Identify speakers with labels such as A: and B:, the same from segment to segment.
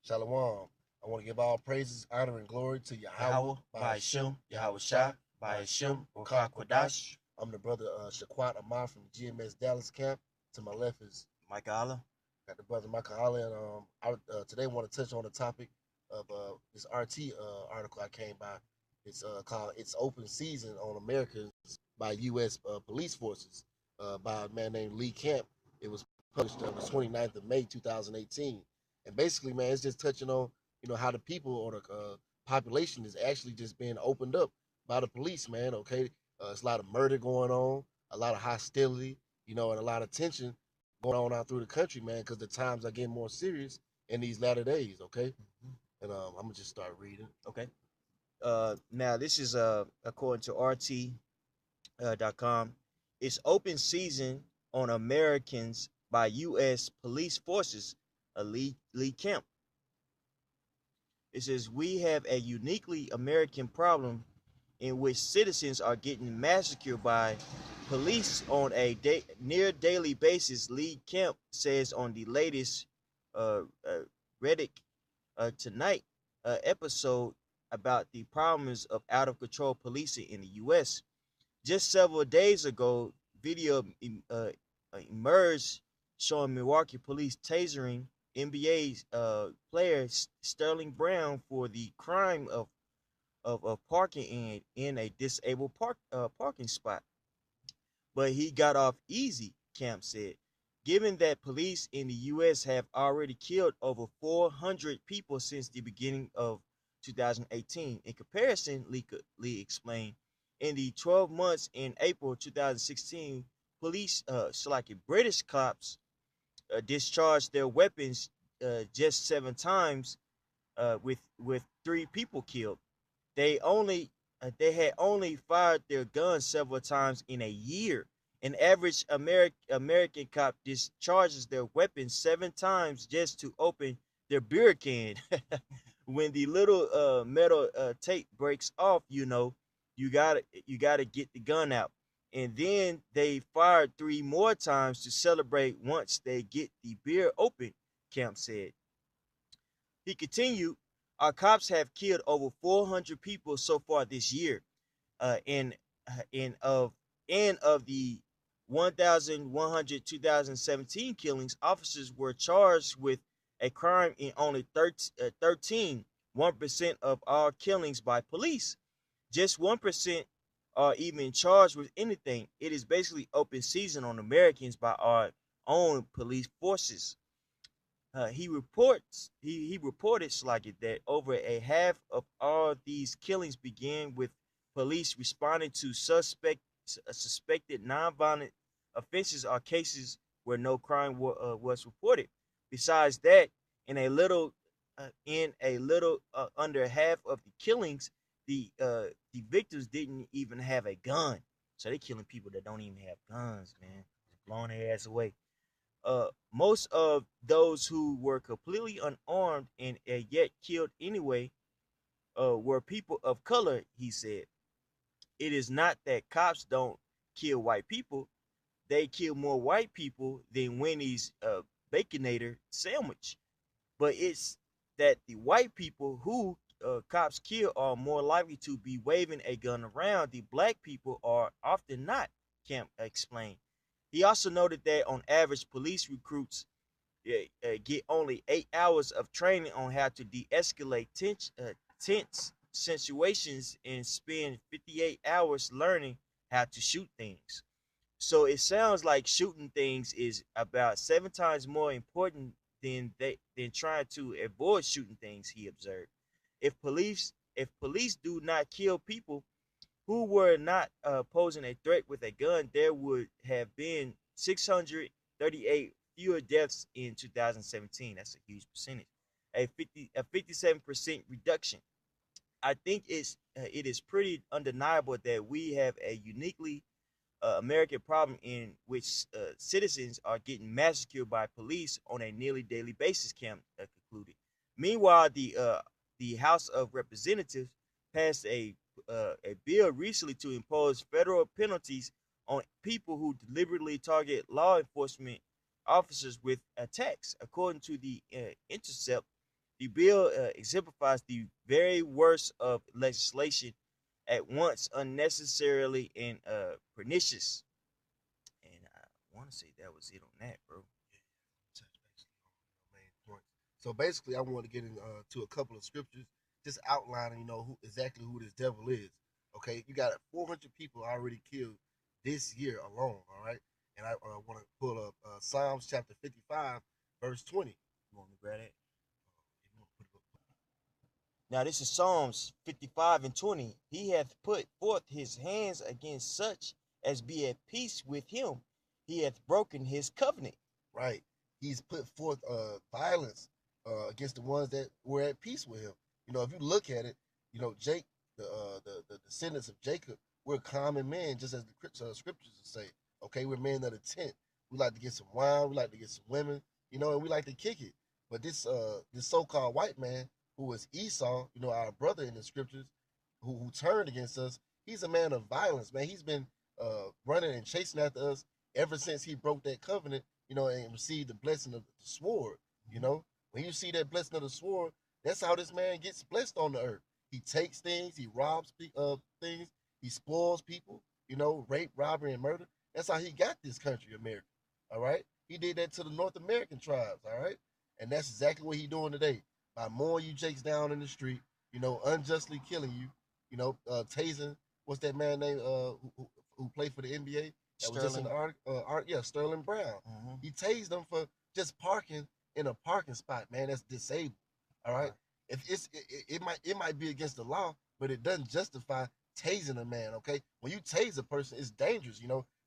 A: Shalom. I want to give all praises, honor, and glory to Yahweh,
B: Yahweh, by Hashem, Yahweh Shah, by Hashem, Ruach Kwadash.
A: I'm the brother Shaquat Amar from the GMS Dallas camp. To my left is
B: Micah Allah.
A: got the brother Michael Holly, and today I want to touch on the topic of this RT article I came by. It's called "It's Open Season on Americans" by U.S. Police Forces by a man named Lee Camp. It was published on the 29th of May 2018, and basically, man, it's just touching on how the people or the population is actually just being opened up by the police, man. Okay, it's a lot of murder going on, a lot of hostility, and a lot of tension going on out through the country, man, because the times are getting more serious in these latter days, okay? And I'm gonna just start reading.
B: Okay. Now this is according to RT.com. It's open season on Americans by U.S. police forces. Lee Camp. It says we have a uniquely American problem in which citizens are getting massacred by police on a near daily basis. Lee Camp says on the latest Reddit Tonight episode about the problems of out of control policing in the U.S. Just several days ago, video emerged showing Milwaukee police tasering NBA player Sterling Brown for the crime of parking in a disabled parking spot. But he got off easy, Camp said. Given that police in the U.S. have already killed over 400 people since the beginning of 2018. In comparison, Lee explained, in the 12 months in April 2016, police, selected British cops, discharged their weapons just 7 times, with 3 people killed. They had only fired their guns several times in a year. An average American cop discharges their weapons 7 times just to open their beer can. When the little metal tape breaks off, you gotta get the gun out. And then they fired 3 more times to celebrate once they get the beer open, Camp said. He continued, our cops have killed over 400 people so far this year. And of the 1,100 2017 killings, officers were charged with a crime in only 13, 1% of all killings by police. Just 1% are even charged with anything. It is basically open season on Americans by our own police forces. He reported Slaggett that over a half of all these killings began with police responding to suspected nonviolent offenses or cases where no crime was reported. Besides that, in a little under half of the killings, the victims didn't even have a gun. So they killing people that don't even have guns, man. Just blowing their ass away. Most of those who were completely unarmed and yet killed anyway were people of color, he said. It is not that cops don't kill white people. They kill more white people than Winnie's Baconator sandwich. But it's that the white people who cops kill are more likely to be waving a gun around. The black people are often not, Camp explained. He also noted that on average, police recruits get only 8 hours of training on how to de-escalate tense situations and spend 58 hours learning how to shoot things. So it sounds like shooting things is about 7 times more important than trying to avoid shooting things, he observed. If police do not kill people who were not posing a threat with a gun, there would have been 638 fewer deaths in 2017. That's a huge percentage, a 57% reduction. I think it is pretty undeniable that we have a uniquely American problem in which citizens are getting massacred by police on a nearly daily basis, Camp concluded. Meanwhile, the House of Representatives passed a bill recently to impose federal penalties on people who deliberately target law enforcement officers with attacks. According to the Intercept, The bill exemplifies the very worst of legislation, at once unnecessarily and pernicious. And I want to say that was it on that, bro.
A: Touch basically on the main points. So basically, I want to get into a couple of scriptures, just outlining, who exactly who this devil is. Okay, you got 400 people already killed this year alone. All right, and I want to pull up Psalms chapter 55, verse 20.
B: You want me to grab that?
A: If you want to put it up.
B: Now this is Psalms 55 and 20. He hath put forth his hands against such as be at peace with him. He hath broken his covenant.
A: Right, he's put forth violence against the ones that were at peace with him. If you look at it, Jake, the descendants of Jacob, we're common men, just as the scriptures say. Okay, we're men of the tent. We like to get some wine, we like to get some women, and we like to kick it. But this so-called white man, who was Esau, our brother in the scriptures, who turned against us, he's a man of violence, man. He's been running and chasing after us ever since he broke that covenant, and received the blessing of the sword. When you see that blessing of the sword, that's how this man gets blessed on the earth. He takes things, he robs things, he spoils people, rape, robbery, and murder. That's how he got this country, America. All right? He did that to the North American tribes, all right? And that's exactly what he's doing today. By mowing you jakes down in the street, unjustly killing you, tasing, what's that man name who played for the NBA? That was just in the yeah, Sterling Brown.
B: Mm-hmm.
A: He tased them for just parking in a parking spot, man. That's disabled. All right. If it might be against the law, but it doesn't justify tasing a man. Okay. When you tase a person, it's dangerous.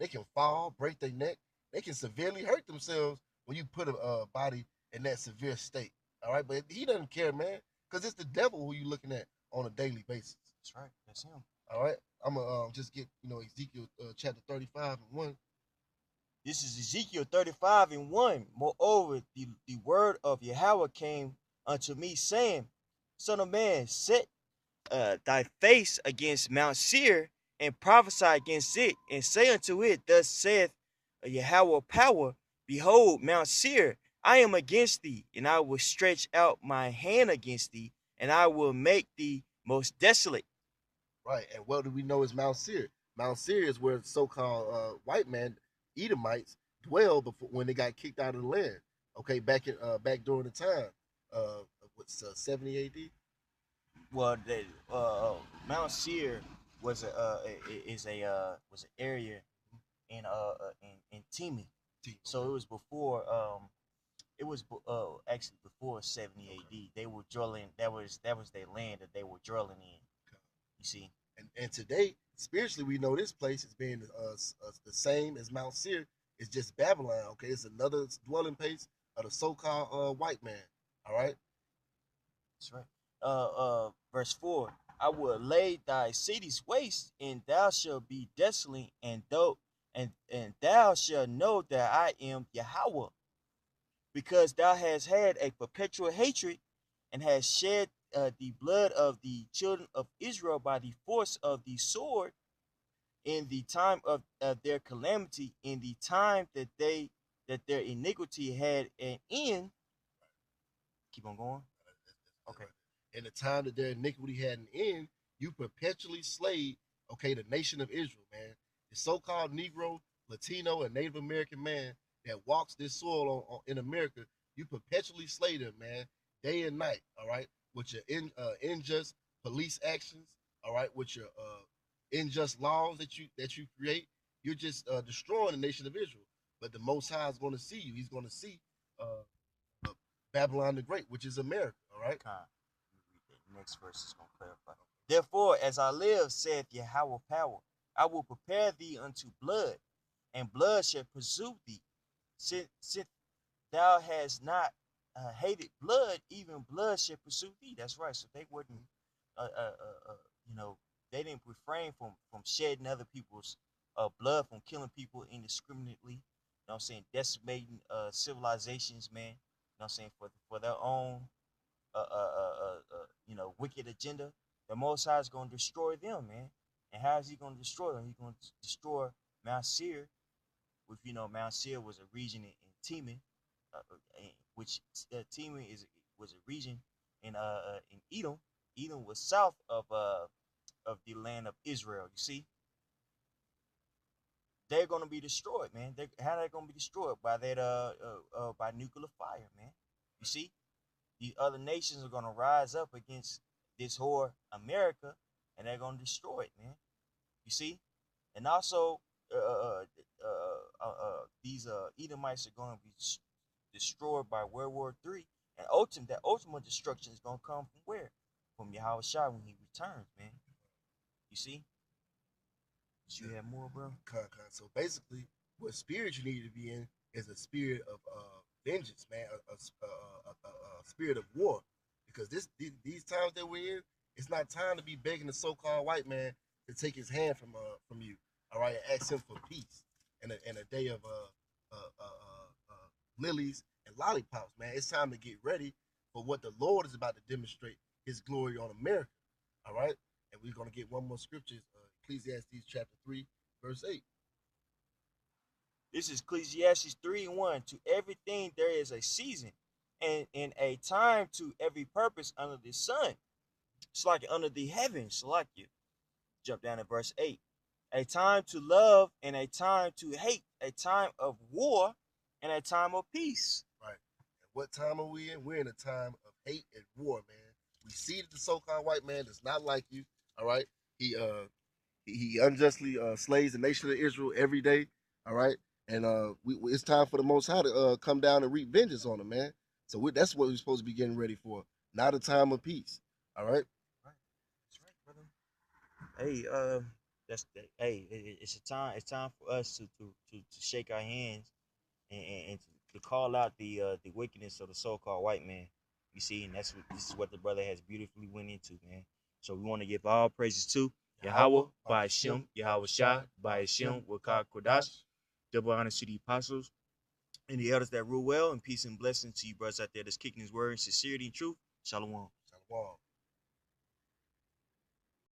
A: They can fall, break their neck, they can severely hurt themselves when you put a body in that severe state. All right. But he doesn't care, man, because it's the devil who you looking at on a daily basis.
B: That's right. That's him.
A: All right. I'm gonna just get Ezekiel chapter 35 and 1.
B: This is Ezekiel 35 and 1. Moreover, the word of Yahweh came unto me, saying, Son of man, set thy face against Mount Seir, and prophesy against it, and say unto it, Thus saith Yahweh power, Behold, Mount Seir, I am against thee, and I will stretch out my hand against thee, and I will make thee most desolate.
A: Right, and what do we know is Mount Seir? Mount Seir is where so-called white man Edomites dwelled before when they got kicked out of the land. Okay, back during the time, what's 70 A.D.
B: Well, Mount Seir was was an area in Teman. So it was before actually before 70 A.D. They were drilling. That was their land that they were drilling in. You see.
A: And today, spiritually, we know this place is being the same as Mount Seir. It's just Babylon. Okay, it's another dwelling place of the so-called white man. All right.
B: That's right. Verse 4. I will lay thy cities waste, and thou shalt be desolate, and thou shalt know that I am Yahweh, because thou hast had a perpetual hatred, and hast shed the blood of the children of Israel by the force of the sword in the time of their calamity, in the time that their iniquity had an end. Keep on going.
A: Okay. In the time that their iniquity had an end, you perpetually slayed, the nation of Israel, man. The so-called Negro, Latino, and Native American man that walks this soil in America, you perpetually slay them, man, day and night, all right? With your unjust police actions, all right, with your unjust laws that you create, you're just destroying the nation of Israel. But the Most High is going to see you. He's going to see Babylon the Great, which is America, all right?
B: The next verse is going to clarify. Therefore, as I live, saith Yahweh power, I will prepare thee unto blood, and blood shall pursue thee. Since thou hast not hated blood, even blood shall pursue thee. That's right. So they wouldn't, they didn't refrain from shedding other people's blood, from killing people indiscriminately. You know what I'm saying? Decimating civilizations, man. You know what I'm saying? For their own, wicked agenda. The Most High is going to destroy them, man. And how is he going to destroy them? He's going to destroy Mount Seir, which, Mount Seir was a region in Teman, which Teman was a region in Edom. Edom was south of the land of Israel. You see, they're gonna be destroyed, man. How they gonna be destroyed? By that by nuclear fire, man. You see, the other nations are gonna rise up against this whore America, and they're gonna destroy it, man. You see, and also these Edomites are gonna be destroyed by World War III, and that ultimate destruction is gonna come from where? From Yahweh Shai when he returns, man. You see? Did you have more, bro?
A: So basically, what spirit you need to be in is a spirit of vengeance, man, a spirit of war. Because these times that we're in, it's not time to be begging the so-called white man to take his hand from you, all right, and ask him for peace in a day of lilies and lollipops, man. It's time to get ready for what the Lord is about to demonstrate His glory on America, all right. And we're gonna get one more scripture, Ecclesiastes chapter 3, verse 8.
B: This is Ecclesiastes 3:1. To everything there is a season, and in a time to every purpose under the sun. It's like under the heavens, like you. Jump down to verse 8. A time to love and a time to hate, a time of war and a time of peace.
A: Right. And what time are we in? We're in a time of hate and war, man. We see that the so-called white man does not like you. All right. He unjustly slays the nation of Israel every day. All right. And it's time for the Most High to come down and reap vengeance on him, man. So that's what we're supposed to be getting ready for. Not a time of peace. All right.
B: That's right, brother. Hey, it's a time. It's time for us to shake our hands and to call out the wickedness of the so-called white man. You see, and this is what the brother has beautifully went into, man. So we want to give all praises to Yahweh, by Hashem, Yahweh Shai, by Hashem, Wakar Kodash, double honor to the apostles and the elders that rule well, and peace and blessings to you brothers out there that's kicking his word in sincerity and truth. Shalom.
A: Shalom.